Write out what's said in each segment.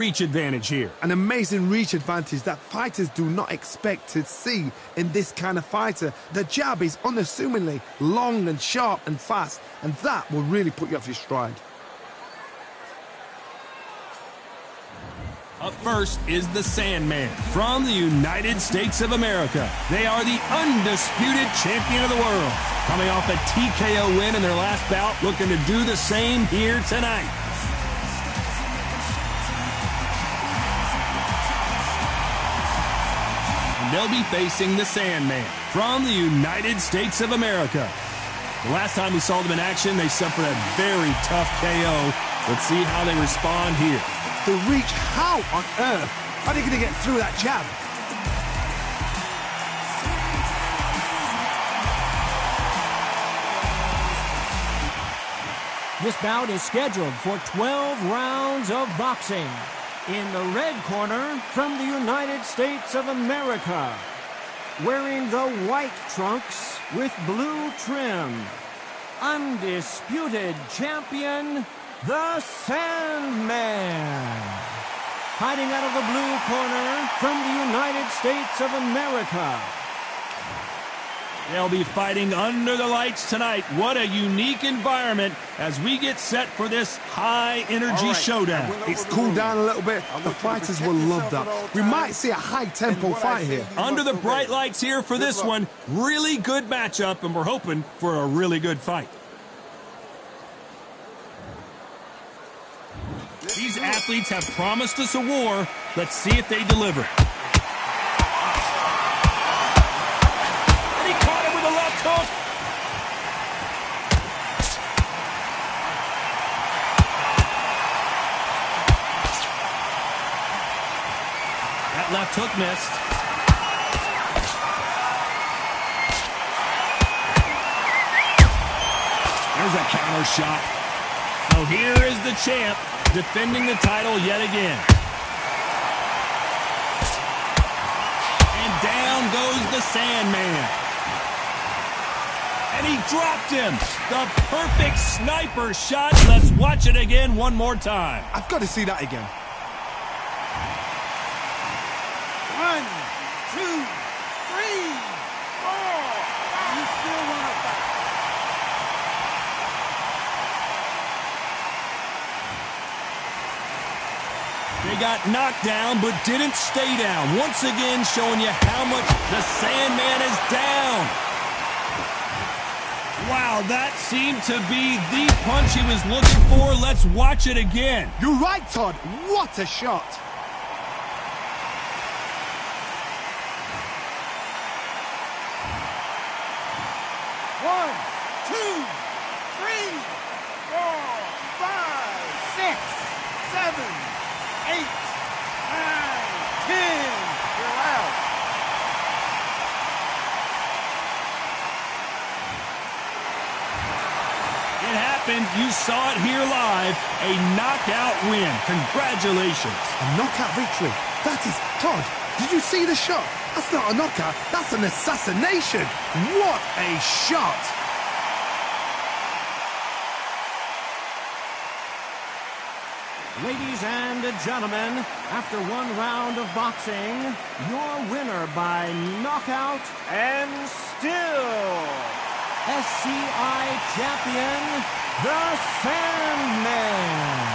reach advantage here. An amazing reach advantage that fighters do not expect to see in this kind of fighter. The jab is unassumingly long and sharp and fast, and that will really put you off your stride. Up first is the Sandman from the United States of America. They are the undisputed champion of the world. Coming off a TKO win in their last bout, looking to do the same here tonight. And they'll be facing the Sandman from the United States of America. The last time we saw them in action, they suffered a very tough KO. Let's see how they respond here. The reach, how on earth are they going to get through that jab? This bout is scheduled for 12 rounds of boxing. In the red corner, from the United States of America, wearing the white trunks with blue trim, undisputed champion, the Sandman. Fighting out of the blue corner from the United States of America. They'll be fighting under the lights tonight. What a unique environment as we get set for this high-energy showdown. It's cooled down a little bit. The fighters will love that. We might see a high-tempo fight here. Under the bright lights here for this one. Really good matchup, and we're hoping for a really good fight. These athletes have promised us a war. Let's see if they deliver. And he caught him with a left hook. That left hook missed. There's a counter shot. So here is the champ, defending the title yet again. And down goes the Sandman. And he dropped him. The perfect sniper shot. Let's watch it again one more time. I've got to see that again. 1, 2, 3, 4. You still want to fight? They got knocked down, but didn't stay down. Once again, showing you how much the Sandman is down. Wow, that seemed to be the punch he was looking for. Let's watch it again. You're right, Todd. What a shot. One, 2, 3, 4, 5, 6, 7, 8, 9, 10. You're out. It happened. You saw it here live. A knockout win. Congratulations. A knockout victory. That is, Todd, did you see the shot? That's not a knockout. That's an assassination. What a shot. Ladies and gentlemen, after one round of boxing, your winner by knockout and still SCI champion, the Sandman.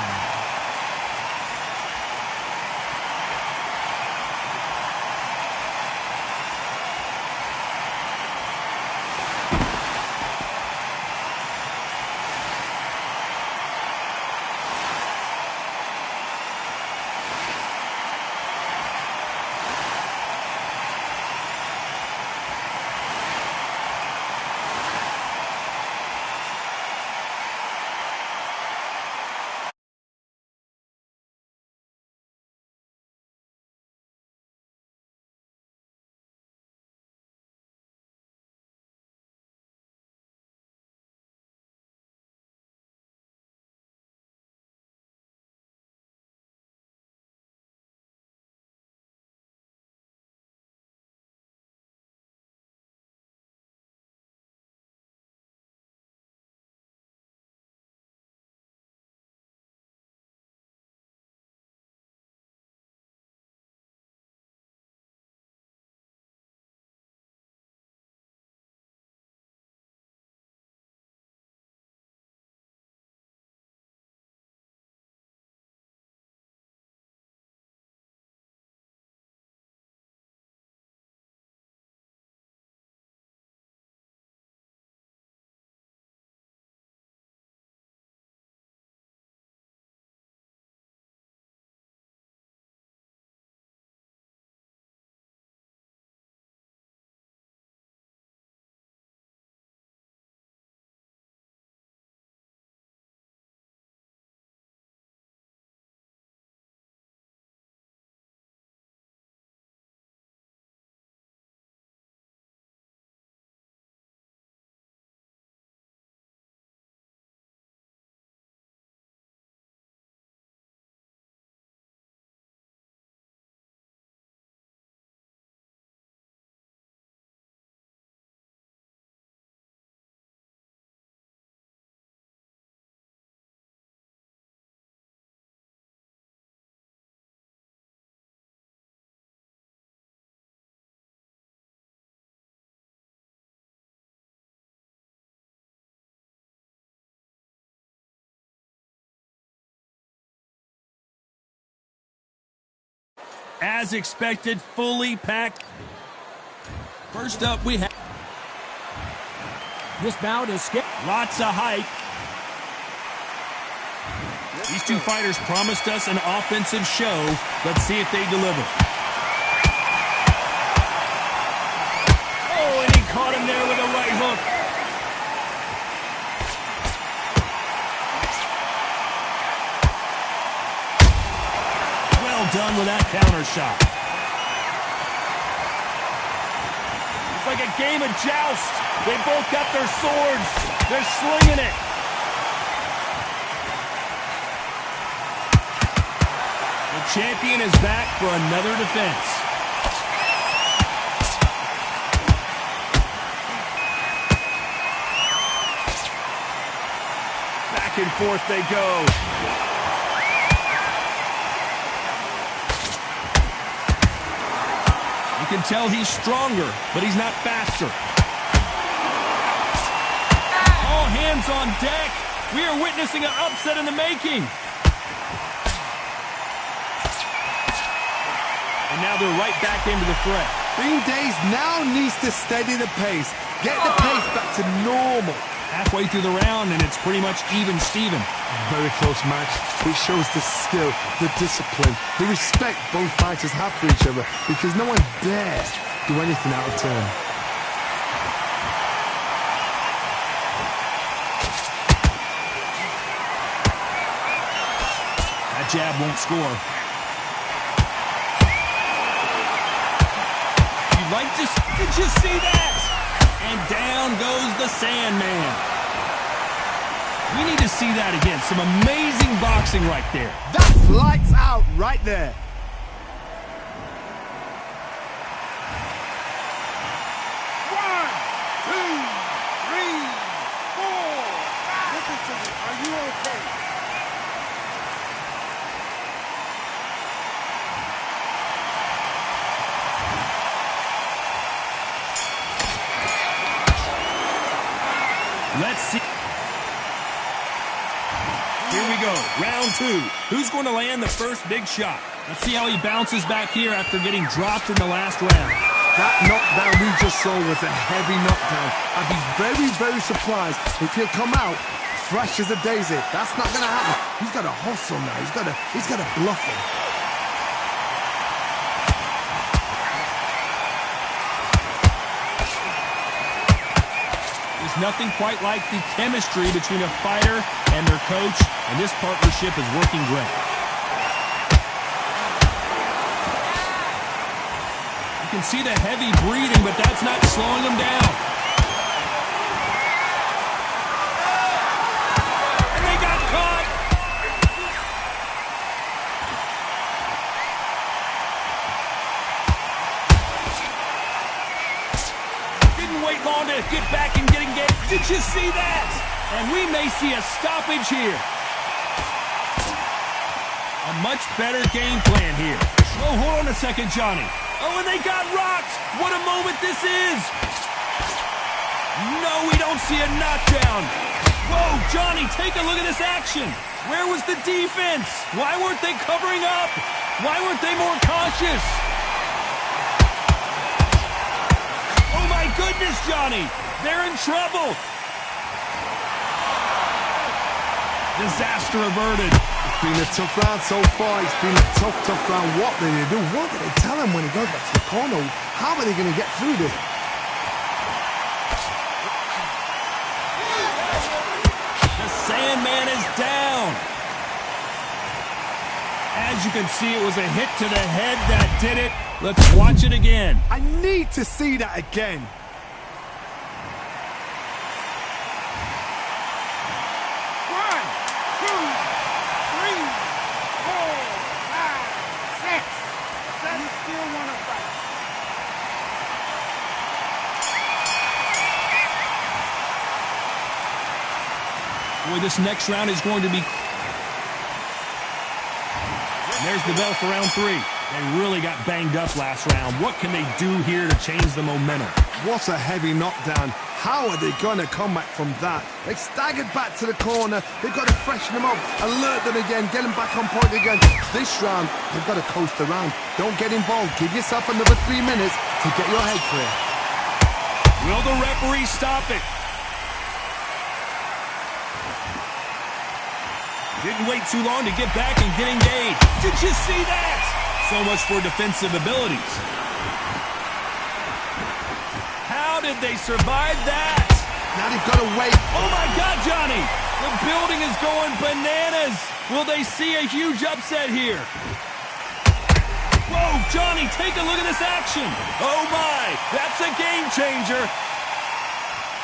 As expected, fully packed. First up, we have... This bout is skipped. Lots of hype. These two fighters promised us an offensive show. Let's see if they deliver. Oh, and he caught him there with a right hook. Well done with that counter shot. It's like a game of joust. They both got their swords. They're slinging it. The champion is back for another defense. Back and forth they go. You can tell he's stronger, but he's not faster. All hands on deck. We are witnessing an upset in the making. And now they're right back into the fray. Bean Days now needs to steady the pace. Get the pace back to normal. Halfway through the round, and it's pretty much even Steven. Very close match. It shows the skill, the discipline, the respect both fighters have for each other, because no one dares do anything out of turn. That jab won't score. You like to... Did you see that? And down goes the Sandman. We need to see that again. Some amazing boxing right there. That's lights out right there. One, two, three, four. Listen to me. Are you okay? Let's see. Here we go. Round two. Who's going to land the first big shot? Let's see how he bounces back here after getting dropped in the last round. That knockdown we just saw was a heavy knockdown. I'd be very, very surprised if he'll come out fresh as a daisy. That's not going to happen. He's got to hustle now. He's got to bluff him. There's nothing quite like the chemistry between a fighter and their coach, and this partnership is working great. You can see the heavy breathing, but that's not slowing him down. And they got caught. Didn't wait long to get back and get engaged. Did you see that? And we may see a stoppage here. A much better game plan here. Oh, hold on a second, Johnny. Oh, and they got rocked. What a moment this is. No, we don't see a knockdown. Whoa, Johnny, take a look at this action. Where was the defense? Why weren't they covering up? Why weren't they more cautious? Oh, my goodness, Johnny. They're in trouble. Disaster averted. It's been a tough round so far. It's been a tough round. What did they do? What did they tell him when he goes back to the corner? How are they going to get through this? The Sandman is down. As you can see, it was a hit to the head that did it. Let's watch it again. I need to see that again. Boy, this next round is going to be... And there's the bell for round three. They really got banged up last round. What can they do here to change the momentum? What a heavy knockdown. How are they going to come back from that? They staggered back to the corner. They've got to freshen them up, alert them again, get them back on point again. This round, they've got to coast around. Don't get involved. Give yourself another 3 minutes to get your head clear. Will the referee stop it? Didn't wait too long to get back and get engaged. Did you see that? So much for defensive abilities. How did they survive that? Now they've got to wait. Oh, my God, Johnny. The building is going bananas. Will they see a huge upset here? Whoa, Johnny, take a look at this action. Oh, my. That's a game changer.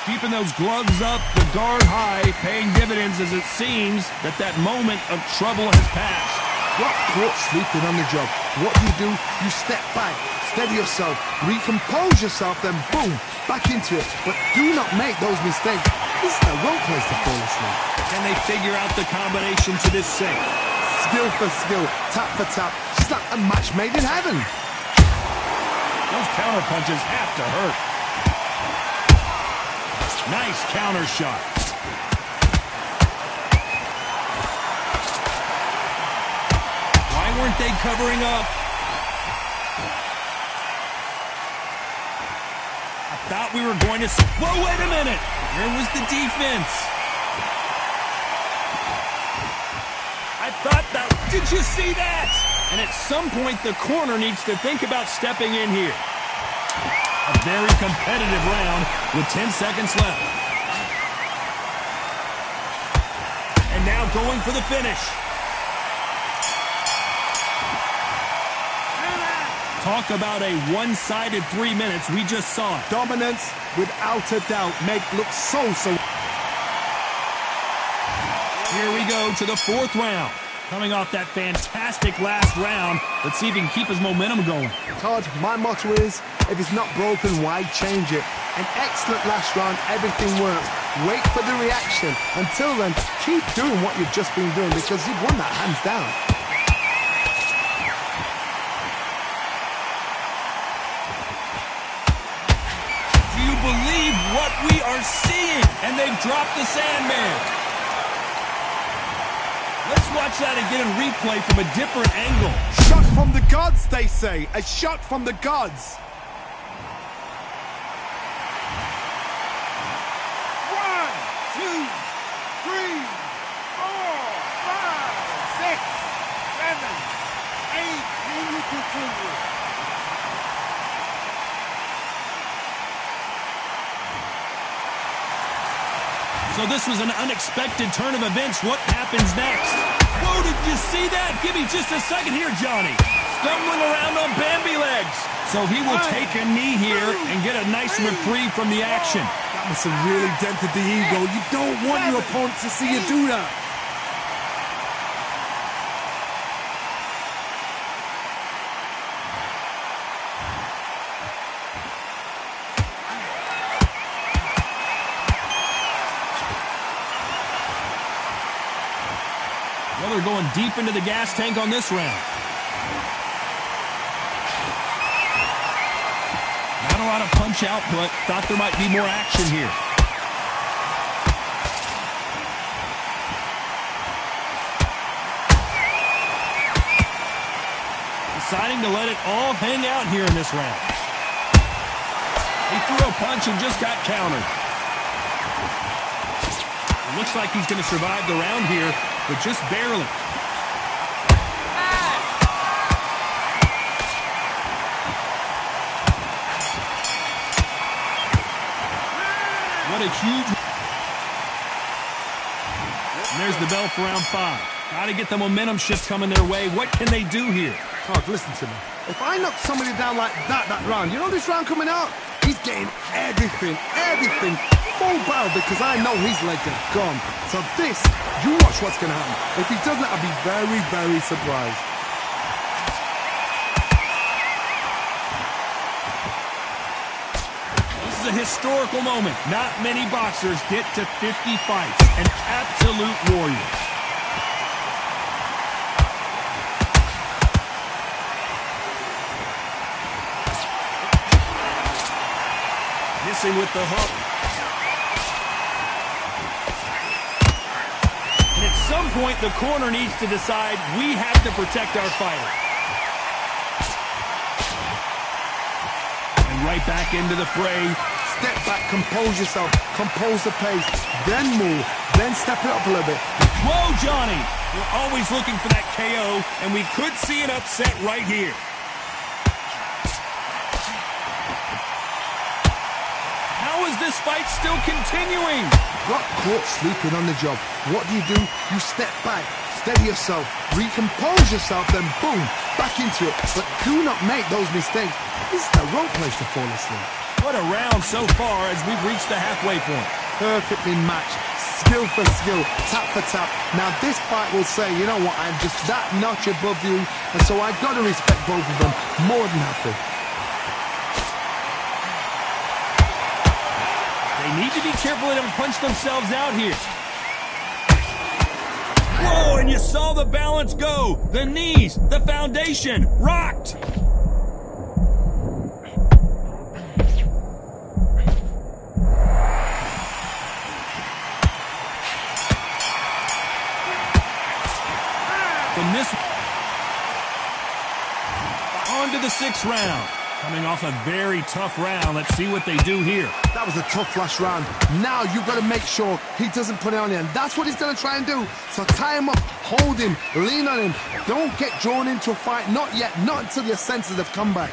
Keeping those gloves up, the guard high, paying dividends as it seems that moment of trouble has passed. Got caught sleeping on the job. What do? You step back, steady yourself, recompose yourself, then boom, back into it. But do not make those mistakes. This is the wrong place to fall asleep. Can they figure out the combination to this sink? Skill for skill, tap for tap. It's like a match made in heaven. Those counter punches have to hurt. Nice counter shot. Why weren't they covering up? I thought we were going to... Whoa, wait a minute. Where was the defense? I thought that... Did you see that? And at some point, the corner needs to think about stepping in here. A very competitive round with 10 seconds left. And now going for the finish. Talk about a one-sided 3 minutes. We just saw it. Dominance, without a doubt, make look so... Here we go to the fourth round. Coming off that fantastic last round, let's see if he can keep his momentum going. Todd, my motto is, if it's not broken, why change it? An excellent last round, everything works. Wait for the reaction. Until then, keep doing what you've just been doing because you've won that hands down. Do you believe what we are seeing? And they've dropped the Sandman. Let's watch that again in replay from a different angle. Shot from the gods, they say. A shot from the gods. 1, 2, 3, 4, 5, 6, 7, 8. Can you continue? So this was an unexpected turn of events. What happens next? Whoa, did you see that? Give me just a second here, Johnny. Stumbling around on Bambi legs. So he will take a knee here and get a nice reprieve from the action. That must have really dented the ego. You don't want your opponent to see you do that. Well, they're going deep into the gas tank on this round. Not a lot of punch output. Thought there might be more action here. Deciding to let it all hang out here in this round. He threw a punch and just got countered. It looks like he's going to survive the round here, but just barely. What a huge... And there's the bell for round 5. Got to get the momentum shift coming their way. What can they do here? Todd, listen to me. If I knock somebody down like that round, you know this round coming out? He's getting everything, full barrel because I know his legs are gone. So this, you watch what's going to happen. If he doesn't, I'll be very, very surprised. This is a historical moment. Not many boxers get to 50 fights. An absolute warrior. Missing with the hook. point, the corner needs to decide we have to protect our fighter. And right back into the fray. Step back, compose yourself, compose the pace, then move, then step it up a little bit. Whoa, Johnny! We're always looking for that KO, and we could see an upset right here. How is this fight still continuing? Got caught sleeping on the job. What do? You step back, steady yourself, recompose yourself, then boom, back into it. But do not make those mistakes. This is the wrong place to fall asleep. What a round so far as we've reached the halfway point. Perfectly matched, skill for skill, tap for tap. Now this fight will say, you know what, I'm just that notch above you, and so I've got to respect both of them more than happy. They need to be careful they don't punch themselves out here. Whoa, and you saw the balance go. The knees, the foundation, rocked. From this on to the 6th round. Coming off a very tough round. Let's see what they do here. That was a tough last round. Now you've got to make sure he doesn't put it on you, and that's what he's going to try and do. So tie him up, hold him, lean on him. Don't get drawn into a fight. Not yet. Not until your senses have come back.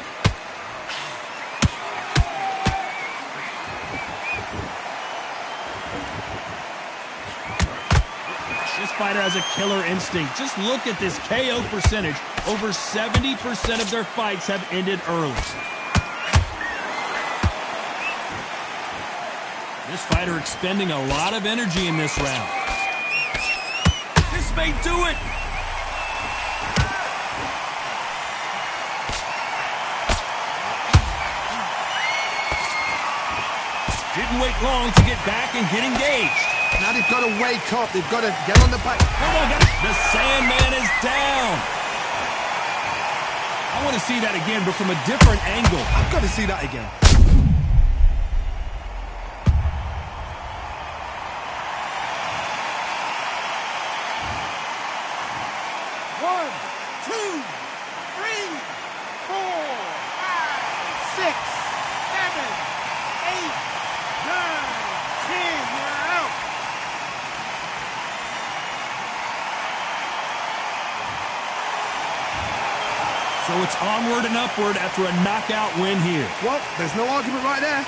This fighter has a killer instinct. Just look at this KO percentage. Over 70% of their fights have ended early. This fighter expending a lot of energy in this round. This may do it. Didn't wait long to get back and get engaged. Now they've got to wake up. They've got to get on the back. Oh my God. The Sandman is down. I want to see that again, but from a different angle. I've got to see that again. One, two, three, 4, 5, 6, 7, 8, 9, 10. You're out. So it's onward and upward after a knockout win here. Well, there's no argument right there.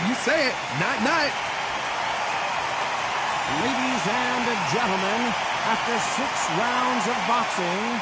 You say it. Night-night. Ladies and gentlemen, after 6 rounds of boxing,